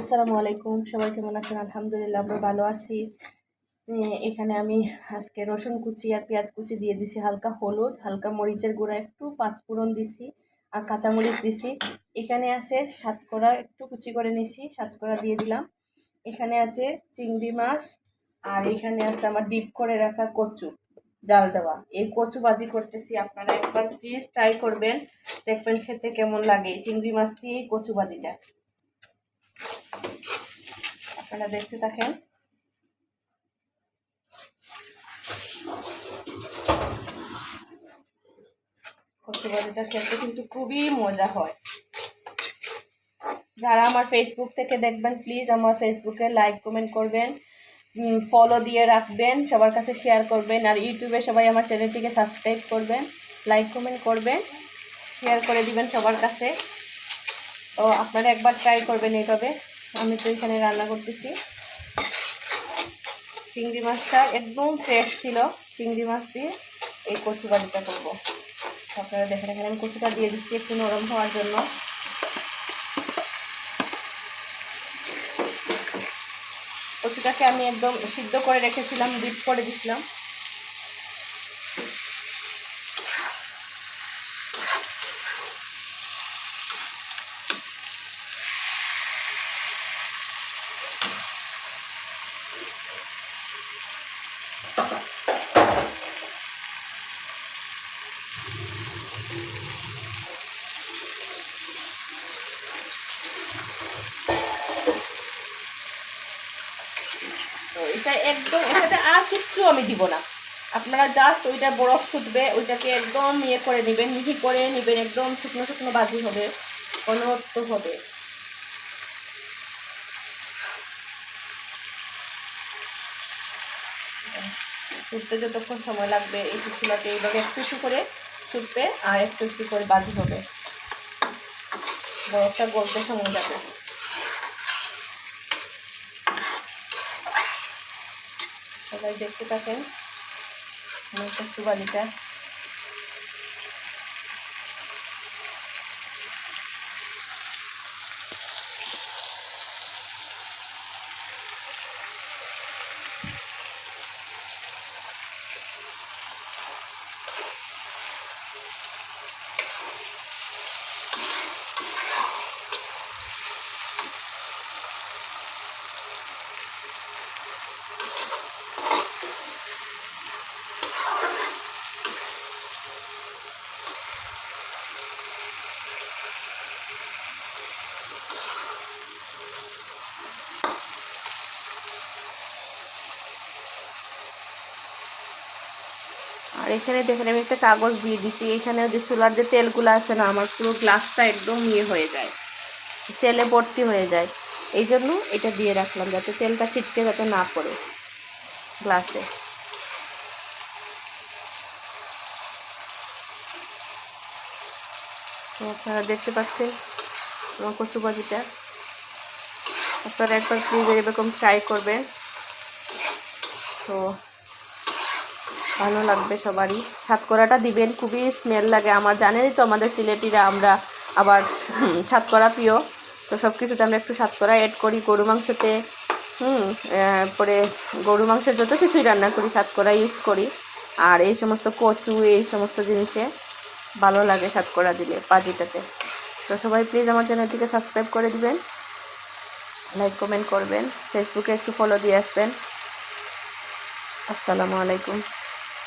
আসসালামু আলাইকুম, সবাই কেমন আছেন? আলহামদুলিল্লাহ আমরা ভালো আছি। এখানে আমি আজকে রসুন কুচি আর পেঁয়াজ কুচি দিয়ে দিছি, হালকা হলুদ, হালকা মরিচের গুঁড়া, একটু পাঁচফোড়ন দিছি আর কাঁচামরিচ দিছি। এখানে আছে সাতকরা, একটু কুচি করে নিছি, সাতকরা দিয়ে দিলাম। এখানে আছে চিংড়ি মাছ আর এখানে আছে আমার ডিপ করে রাখা কচু জাল দেওয়া। এই কচু ভাজি করতেছি, আপনারা একবার প্লিজ ট্রাই করবেন, দেখবেন খেতে কেমন লাগে চিংড়ি মাছ দিয়ে এই কচু ভাজিটা। আপনারা দেখতে থাকেন। কচু ভাজিটা খেতে কিন্তু খুবই মজা হয়। যারা আমার ফেসবুক থেকে দেখবেন প্লিজ আমার ফেসবুকে লাইক কমেন্ট করবেন, ফলো দিয়ে রাখবেন, সবার কাছে শেয়ার করবেন। আর ইউটিউবে সবাই আমার চ্যানেলটিকে সাবস্ক্রাইব করবেন, লাইক কমেন্ট করবেন, শেয়ার করে দিবেন সবার কাছে। তো আপনারা একবার ট্রাই করবেন এইভাবে। আমি তো এখানে রান্না করতেছি। চিংড়ি মাছটা একদম ফ্রেশ ছিল, চিংড়ি মাছ দিয়ে এই কচু ভাজিটা করবো। আপনারা দেখেন, এখানে আমি কচুটা দিয়ে দিচ্ছি একটু নরম হওয়ার জন্য। কচুটাকে আমি একদম সিদ্ধ করে রেখেছিলাম, ডিপ করে দিছিলাম। তো এটা একদম, এটাতে আর কিচ্ছু আমি দিব না। আপনারা জাস্ট ওইটা বরফ ফুটবে, ওইটাকে একদম ইয়ে করে নেবেন, মিহি করে নেবেন, একদম শুকনো শুকনো ভাজি হবে, অনবদ্য হবে। ফুটতে যতক্ষণ সময় লাগবে এই চুলাতে এইভাবে একটু একটু করে ফুটবে আর একটু একটু করে ভাজি হবে, বরফটা গলতে সময় যাবে। সবাই দেখতে থাকেন আমার কচু ভাজিটা। আর এখানে দেখেন আমি একটা কাগজ দিয়ে দিছি, এখানে যে চুলার যে তেলগুলো আছে না, আমার পুরো গ্লাসটা একদম ইয়ে হয়ে যায়, তেলে ভর্তি হয়ে যায়। এই জন্য এটা দিয়ে রাখলাম যাতে তেলটা ছিটকে যাতে না পড়ে গ্লাসে। তো আপনারা দেখতে পাচ্ছেন আমার কচু ভাজিটা। আপনারা একবার প্লিজ এরকম ট্রাই করবেন, তো ভালো লাগবে সবারই। সাতকরাটা দিবেন, খুবই স্মেল লাগে। আমার জানেনই তো আমাদের সিলেটিরা আমরা আবার সাতকরা প্রিয়, তো সব কিছুতে আমরা একটু সাতকরা অ্যাড করি। গরু মাংসতে পরে গরু মাংসের যত কিছুই রান্না করি সাতকরা ইউজ করি। আর এই সমস্ত কচু এই সমস্ত জিনিসে ভালো লাগে সাতকরা দিলে ভাজিটাতে। তো সবাই প্লিজ আমার চ্যানেলটিকে সাবস্ক্রাইব করে দিবেন, লাইক কমেন্ট করবেন, ফেসবুকে একটু ফলো দিয়ে আসবেন। আসসালামু আলাইকুম।